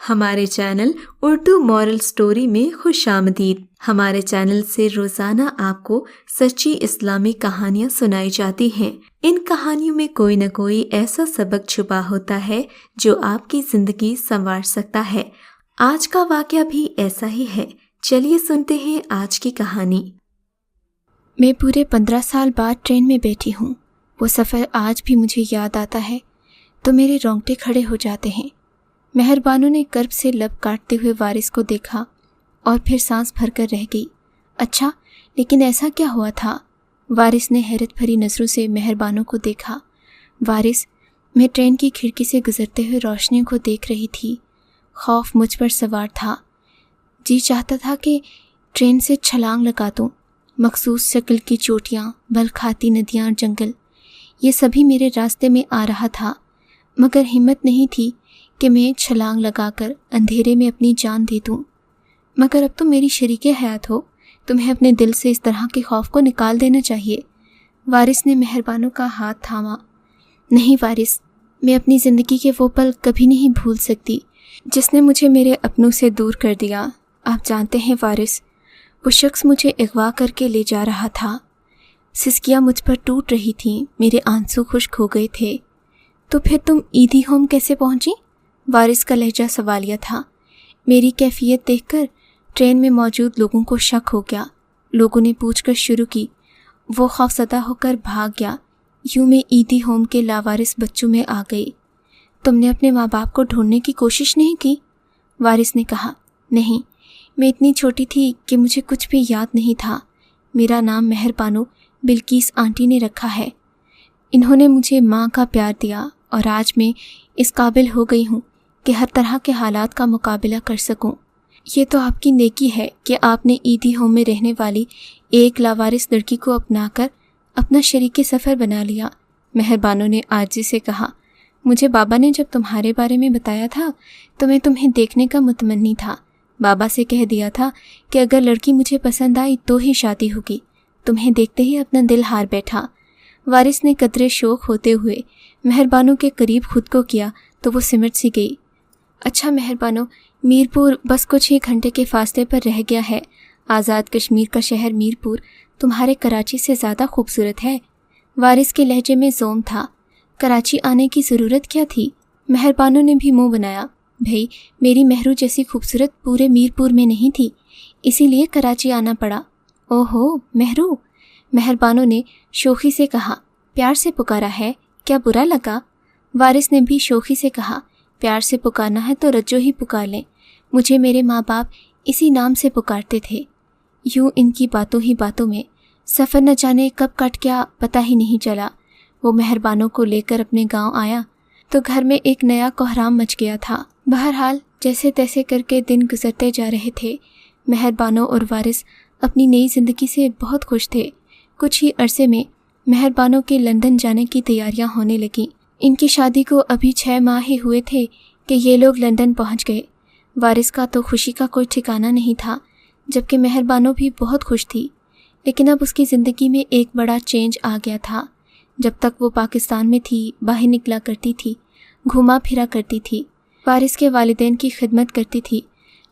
ہمارے channel Urdu moral story میں خوش آمدید۔ ہمارے چینل سے روزانہ آپ کو سچی اسلامی کہانیاں سنائی جاتی ہیں۔ ان کہانیوں میں کوئی نہ کوئی ایسا سبق چھپا ہوتا ہے جو آپ کی زندگی سنوار سکتا ہے۔ آج کا واقعہ بھی ایسا ہی ہے۔ چلیے سنتے ہیں آج کی کہانی۔ میں پورے 15 سال بعد ٹرین میں بیٹھی ہوں۔ وہ سفر آج بھی مجھے یاد آتا ہے تو میرے رونگٹے کھڑے ہو جاتے ہیں۔ مہر بانو نے کرب سے لب کاٹتے ہوئے وارث کو دیکھا اور پھر سانس بھر کر رہ گئی۔ اچھا، لیکن ایسا کیا ہوا تھا؟ وارث نے حیرت بھری نظروں سے مہر بانو کو دیکھا۔ وارث، میں ٹرین کی کھڑکی سے گزرتے ہوئے روشنیوں کو دیکھ رہی تھی۔ خوف مجھ پر سوار تھا۔ جی چاہتا تھا کہ ٹرین سے چھلانگ لگا دوں۔ مخصوص شکل کی چوٹیاں، بل کھاتی ندیاں اور جنگل، یہ سبھی میرے راستے میں آ رہا تھا، مگر ہمت نہیں تھی کہ میں چھلانگ لگا کر اندھیرے میں اپنی جان دے دوں۔ مگر اب تم میری شریک حیات ہو، تمہیں اپنے دل سے اس طرح کے خوف کو نکال دینا چاہیے۔ وارث نے مہر بانو کا ہاتھ تھاما۔ نہیں وارث، میں اپنی زندگی کے وہ پل کبھی نہیں بھول سکتی جس نے مجھے میرے اپنوں سے دور کر دیا۔ آپ جانتے ہیں وارث، وہ شخص مجھے اغوا کر کے لے جا رہا تھا۔ سسکیاں مجھ پر ٹوٹ رہی تھیں، میرے آنسو خشک ہو گئے تھے۔ تو پھر تم ایدھی ہوم کیسے پہنچی؟ وارث کا لہجہ سوالیہ تھا۔ میری کیفیت دیکھ کر ٹرین میں موجود لوگوں کو شک ہو گیا۔ لوگوں نے پوچھ کر شروع کی۔ وہ خوفزدہ ہو کر بھاگ گیا۔ یوں میں ایدھی ہوم کے لاوارث بچوں میں آ گئی۔ تم نے اپنے ماں باپ کو ڈھونڈنے کی کوشش نہیں کی؟ وارث نے کہا۔ نہیں، میں اتنی چھوٹی تھی کہ مجھے کچھ بھی یاد نہیں تھا۔ میرا نام مہر بانو بلقیس آنٹی نے رکھا ہے۔ انہوں نے مجھے ماں کا پیار دیا اور آج میں اس قابل ہو گئی ہوں کہ ہر طرح کے حالات کا مقابلہ کر سکوں۔ یہ تو آپ کی نیکی ہے کہ آپ نے ایدھی ہوم میں رہنے والی ایک لاوارث لڑکی کو اپنا کر اپنا شریک سفر بنا لیا۔ مہر بانو نے عاجزی سے کہا۔ مجھے بابا نے جب تمہارے بارے میں بتایا تھا تو میں تمہیں دیکھنے کا متمنی تھا۔ بابا سے کہہ دیا تھا کہ اگر لڑکی مجھے پسند آئی تو ہی شادی ہوگی۔ تمہیں دیکھتے ہی اپنا دل ہار بیٹھا۔ وارث نے قدرے شوق ہوتے ہوئے مہر بانو کے قریب خود کو کیا تو وہ سمٹ سی گئی۔ اچھا مہر بانو، میرپور بس کچھ ہی گھنٹے کے فاصلے پر رہ گیا ہے۔ آزاد کشمیر کا شہر میرپور تمہارے کراچی سے زیادہ خوبصورت ہے۔ وارث کے لہجے میں زوم تھا۔ کراچی آنے کی ضرورت کیا تھی؟ مہر بانو نے بھی منہ بنایا۔ بھئی، میری مہرو جیسی خوبصورت پورے میرپور میں نہیں تھی، اسی لیے کراچی آنا پڑا۔ اوہو مہرو، مہر بانو نے شوخی سے کہا۔ پیار سے پکارا ہے، کیا برا لگا؟ وارث نے بھی شوخی سے کہا۔ پیار سے پکارنا ہے تو رجو ہی پکار لیں، مجھے میرے ماں باپ اسی نام سے پکارتے تھے۔ یوں ان کی باتوں ہی باتوں میں سفر نہ جانے کب کٹ گیا پتہ ہی نہیں چلا۔ وہ مہر بانو کو لے کر اپنے گاؤں آیا تو گھر میں ایک نیا کوہرام مچ گیا تھا۔ بہرحال جیسے تیسے کر کے دن گزرتے جا رہے تھے۔ مہر بانو اور وارث اپنی نئی زندگی سے بہت خوش تھے۔ کچھ ہی عرصے میں مہر بانو کے لندن جانے کی تیاریاں ہونے لگیں۔ ان کی شادی کو ابھی 6 ماہ ہی ہوئے تھے کہ یہ لوگ لندن پہنچ گئے۔ وارث کا تو خوشی کا کوئی ٹھکانہ نہیں تھا، جبکہ مہر بانو بھی بہت خوش تھی۔ لیکن اب اس کی زندگی میں ایک بڑا چینج آ گیا تھا۔ جب تک وہ پاکستان میں تھی، باہر نکلا کرتی تھی، گھوما پھرا کرتی تھی، وارث کے والدین کی خدمت کرتی تھی۔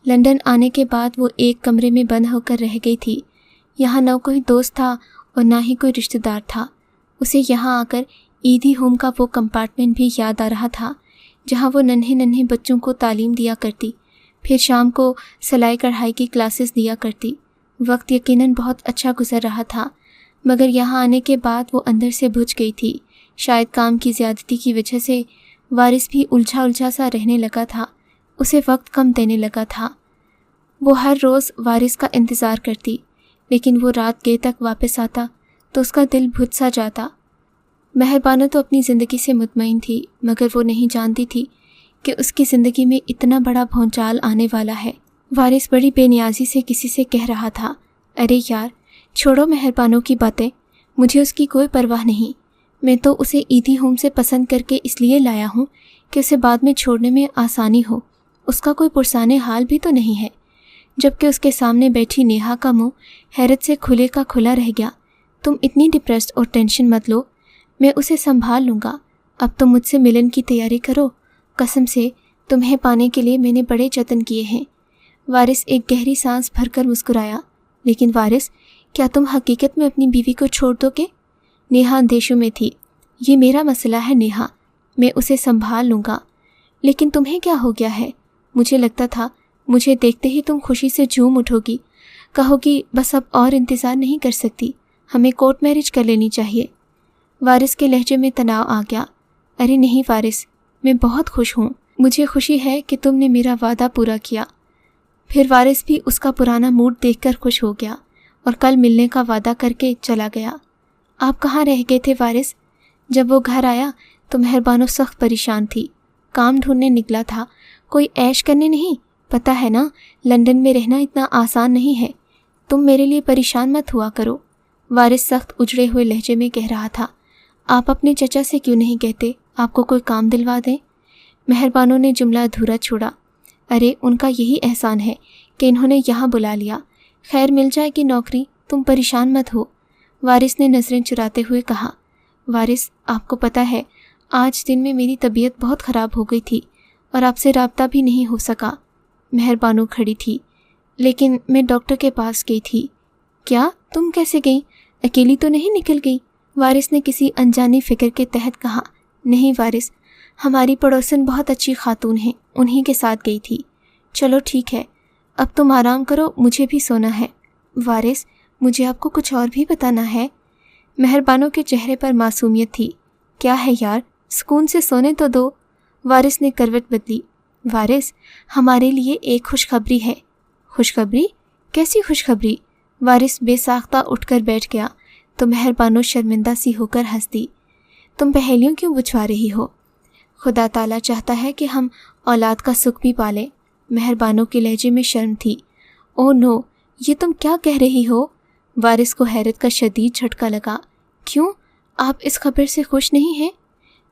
لندن آنے کے بعد وہ ایک کمرے میں بند ہو کر رہ گئی تھی۔ یہاں نہ کوئی دوست تھا اور نہ ہی کوئی رشتہ دار تھا۔ اسے یہاں آ کر ایدھی ہوم کا وہ کمپارٹمنٹ بھی یاد آ رہا تھا جہاں وہ ننھے ننھے بچوں کو تعلیم دیا کرتی، پھر شام کو سلائی کڑھائی کی کلاسز دیا کرتی۔ وقت یقیناً بہت اچھا گزر رہا تھا، مگر یہاں آنے کے بعد وہ اندر سے بجھ گئی تھی۔ شاید کام کی زیادتی کی وجہ سے وارث بھی الجھا سا رہنے لگا تھا، اسے وقت کم دینے لگا تھا۔ وہ ہر روز وارث کا انتظار کرتی، لیکن وہ رات گئے تک واپس آتا تو اس کا دل بجھ سا جاتا۔ مہر بانو تو اپنی زندگی سے مطمئن تھی، مگر وہ نہیں جانتی تھی کہ اس کی زندگی میں اتنا بڑا بھونچال آنے والا ہے۔ وارث بڑی بے نیازی سے کسی سے کہہ رہا تھا، ارے یار، چھوڑو مہر بانو کی باتیں، مجھے اس کی کوئی پرواہ نہیں۔ میں تو اسے ایدھی ہوم سے پسند کر کے اس لیے لایا ہوں کہ اسے بعد میں چھوڑنے میں آسانی ہو۔ اس کا کوئی پرسان حال بھی تو نہیں ہے۔ جبکہ اس کے سامنے بیٹھی نیہا کا منہ حیرت سے کھلے کا کھلا رہ گیا۔ تم اتنی ڈپریسڈ اور ٹینشن مت لو، میں اسے سنبھال لوں گا۔ اب تم مجھ سے ملن کی تیاری کرو، قسم سے تمہیں پانے کے لیے میں نے بڑے جتن کیے ہیں۔ وارث ایک گہری سانس بھر کر مسکرایا۔ لیکن وارث، کیا تم حقیقت میں اپنی بیوی کو چھوڑ دو گے؟ نیہا اندیشوں میں تھی۔ یہ میرا مسئلہ ہے نیہا، میں اسے سنبھال لوں گا۔ لیکن تمہیں کیا ہو گیا ہے؟ مجھے لگتا تھا مجھے دیکھتے ہی تم خوشی سے جھوم اٹھو گی، کہو گی بس اب اور انتظار نہیں کر سکتی، ہمیں کورٹ میرج کر لینی چاہیے۔ وارث کے لہجے میں تناؤ آ گیا۔ ارے نہیں وارث، میں بہت خوش ہوں، مجھے خوشی ہے کہ تم نے میرا وعدہ پورا کیا۔ پھر وارث بھی اس کا پرانا موڈ دیکھ کر خوش ہو گیا اور کل ملنے کا وعدہ کر کے چلا گیا۔ آپ کہاں رہ گئے تھے وارث؟ جب وہ گھر آیا تو مہربانو سخت پریشان تھی۔ کام ڈھونڈنے نکلا تھا، کوئی عیش کرنے نہیں، پتہ ہے نا لندن میں رہنا اتنا آسان نہیں ہے، تم میرے لیے پریشان مت ہوا کرو۔ وارث سخت اجڑے ہوئے لہجے میں کہہ رہا تھا۔ آپ اپنے چچا سے کیوں نہیں کہتے آپ کو کوئی کام دلوا دیں؟ مہربانوں نے جملہ ادھورا چھوڑا۔ ارے ان کا یہی احسان ہے کہ انہوں نے یہاں بلا لیا، خیر مل جائے گی نوکری، تم پریشان مت ہو، وارث نے نظریں چراتے ہوئے کہا۔ وارث، آپ کو پتہ ہے آج دن میں میری طبیعت بہت خراب ہو گئی تھی اور آپ سے رابطہ بھی نہیں ہو سکا۔ مہربانو کھڑی تھی۔ لیکن میں ڈاکٹر کے پاس گئی تھی۔ کیا؟ تم کیسے گئیں؟ اکیلی تو نہیں نکل گئی؟ وارث نے کسی انجانی فکر کے تحت کہا۔ نہیں وارث، ہماری پڑوسن بہت اچھی خاتون ہیں، انہی کے ساتھ گئی تھی۔ چلو ٹھیک ہے، اب تم آرام کرو، مجھے بھی سونا ہے۔ وارث، مجھے آپ کو کچھ اور بھی بتانا ہے۔ مہربانوں کے چہرے پر معصومیت تھی۔ کیا ہے یار، سکون سے سونے تو دو۔ وارث نے کروٹ بدلی۔ وارث، ہمارے لیے ایک خوشخبری ہے۔ خوشخبری؟ کیسی خوشخبری؟ وارث بے ساختہ اٹھ کر بیٹھ گیا تو مہربانو شرمندہ سی ہو کر ہنس دی۔ تم پہیلیوں کیوں بچھوا رہی ہو؟ خدا تعالیٰ چاہتا ہے کہ ہم اولاد کا سکھ بھی پالیں۔ مہربانوں کے لہجے میں شرم تھی۔ او نو، یہ تم کیا کہہ رہی ہو؟ وارث کو حیرت کا شدید جھٹکا لگا۔ کیوں؟ آپ اس خبر سے خوش نہیں ہیں؟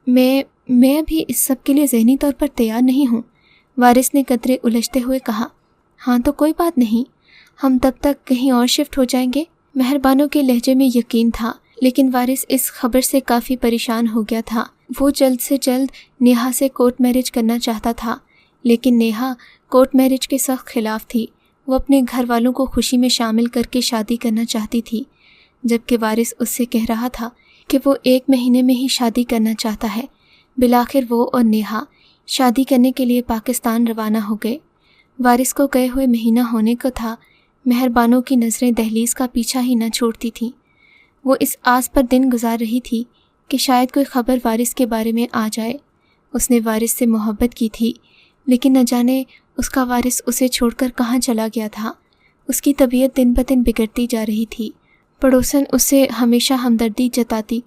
میں ابھی اس سب کے لیے ذہنی طور پر تیار نہیں ہوں، وارث نے قطرے الجھتے ہوئے کہا۔ ہاں تو کوئی بات نہیں، ہم تب تک کہیں اور شفٹ ہو جائیں گے۔ مہربانوں کے لہجے میں یقین تھا، لیکن وارث اس خبر سے کافی پریشان ہو گیا تھا۔ وہ جلد سے جلد نیہا سے کورٹ میرج کرنا چاہتا تھا، لیکن نیہا کورٹ میرج کے سخت خلاف تھی۔ وہ اپنے گھر والوں کو خوشی میں شامل کر کے شادی کرنا چاہتی تھی، جبکہ وارث اس سے کہہ رہا تھا کہ وہ 1 مہینے میں ہی شادی کرنا چاہتا ہے۔ بالآخر وہ اور نیہا شادی کرنے کے لیے پاکستان روانہ ہو گئے۔ وارث کو گئے ہوئے مہینہ ہونے کو تھا، مہربانوں کی نظریں دہلیز کا پیچھا ہی نہ چھوڑتی تھیں۔ وہ اس آس پر دن گزار رہی تھی کہ شاید کوئی خبر وارث کے بارے میں آ جائے۔ اس نے وارث سے محبت کی تھی، لیکن نہ جانے اس کا وارث اسے چھوڑ کر کہاں چلا گیا تھا۔ اس کی طبیعت دن بدن بگڑتی جا رہی تھی۔ پڑوسن اس سے ہمیشہ ہمدردی جتاتی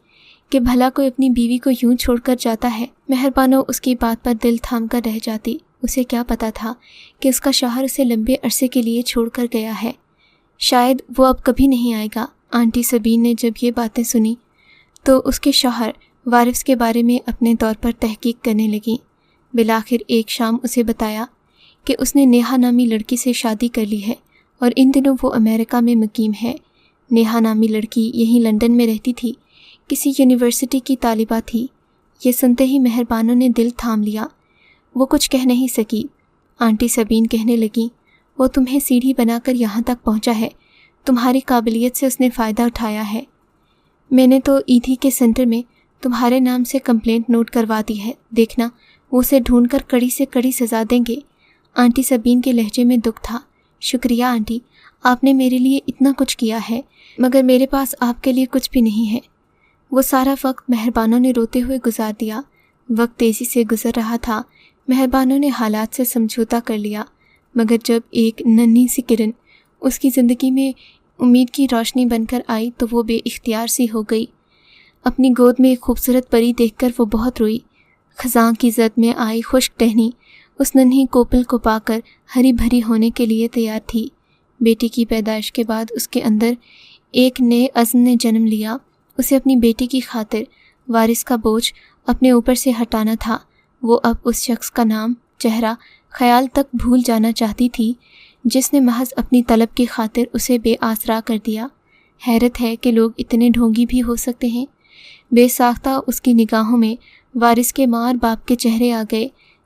کہ بھلا کوئی اپنی بیوی کو یوں چھوڑ کر جاتا ہے۔ مہربانو اس کی بات پر دل تھام کر رہ جاتی۔ اسے کیا پتا تھا کہ اس کا شوہر اسے لمبے عرصے کے لیے چھوڑ کر گیا ہے، شاید وہ اب کبھی نہیں آئے گا۔ آنٹی سبین نے جب یہ باتیں سنی تو اس کے شوہر وارث کے بارے میں اپنے طور پر تحقیق کرنے لگیں۔ بالآخر ایک شام اسے بتایا کہ اس نے نیہا نامی لڑکی سے شادی کر لی ہے اور ان دنوں وہ امریکہ میں مقیم ہے۔ نیہا نامی لڑکی یہیں لندن میں رہتی تھی، کسی یونیورسٹی کی طالبہ تھی۔ یہ سنتے ہی مہربانوں نے دل تھام لیا۔ وہ کچھ کہہ نہیں سکی۔ آنٹی سبین کہنے لگیں، وہ تمہیں سیڑھی بنا کر یہاں تک پہنچا ہے، تمہاری قابلیت سے اس نے فائدہ اٹھایا ہے۔ میں نے تو ایدھی کے سینٹر میں تمہارے نام سے کمپلینٹ نوٹ کروا دی ہے، دیکھنا وہ اسے ڈھونڈ کر کڑی سے کڑی سزا دیں گے۔ آنٹی سبین کے لہجے میں دکھ تھا۔ شکریہ آنٹی، آپ نے میرے لیے اتنا کچھ کیا ہے، مگر میرے پاس آپ کے لیے کچھ بھی نہیں ہے۔ وہ سارا وقت مہربانوں نے روتے ہوئے گزار دیا۔ وقت تیزی سے گزر رہا تھا، مہربانوں نے حالات سے سمجھوتا کر لیا، مگر جب ایک ننھی سی کرن اس کی زندگی میں امید کی روشنی بن کر آئی تو وہ بے اختیار سی ہو گئی۔ اپنی گود میں ایک خوبصورت پری دیکھ کر وہ بہت روئی۔ خزاں کی زد میں آئی خشک ٹہنی اس ننھی کوپل کو پا کر ہری بھری ہونے کے لیے تیار تھی۔ بیٹی کی پیدائش کے بعد اس کے اندر ایک نئے عزم نے جنم لیا۔ اسے اپنی بیٹی کی خاطر وارث کا بوجھ اپنے اوپر سے ہٹانا تھا۔ وہ اب اس شخص کا نام، چہرہ، خیال تک بھول جانا چاہتی تھی جس نے محض اپنی طلب کی خاطر اسے بے آسرا کر دیا۔ حیرت ہے کہ لوگ اتنے ڈھونگی بھی ہو سکتے ہیں۔ بے ساختہ اس کی نگاہوں میں وارث کے ماں اور باپ کے چہرے آ گئے،